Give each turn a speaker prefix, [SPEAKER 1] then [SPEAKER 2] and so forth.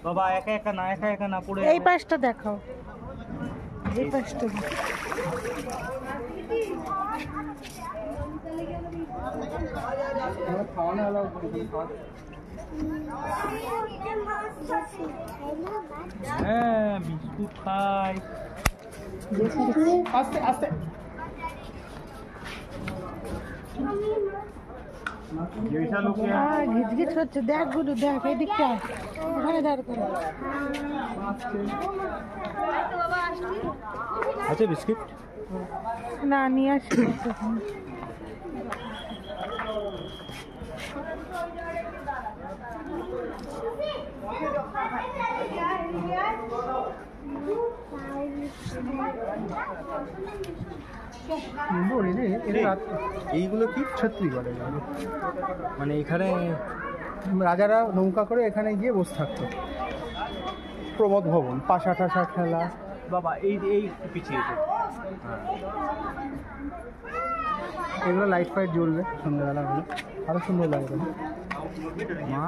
[SPEAKER 1] বাবা একা একা না পড়ে
[SPEAKER 2] এই পাশটা দেখাও, এই পাশটা
[SPEAKER 1] হ্যাঁ বিস্কুট খাই আস্তে আস্তে
[SPEAKER 2] ঘিচঘিচ হচ্ছে। দেখ গুলো দেখ, এই দিকটা ওখানে দাঁড় করে
[SPEAKER 1] আছে বিস্কিট
[SPEAKER 2] না নিয়ে আসি।
[SPEAKER 1] এইগুলো কি
[SPEAKER 3] ছত্রি বলে,
[SPEAKER 1] মানে এখানে
[SPEAKER 3] রাজারা নৌকা করে এখানে গিয়ে বসে থাকতো। প্রমোদ ভবন, পাশা টাশা খেলা।
[SPEAKER 1] বাবা এই এই পিছিয়ে
[SPEAKER 3] এগুলো লাইট ফাইট জ্বলবে সন্ধ্যাবেলা হলে আরো সুন্দর লাগবে।
[SPEAKER 1] মা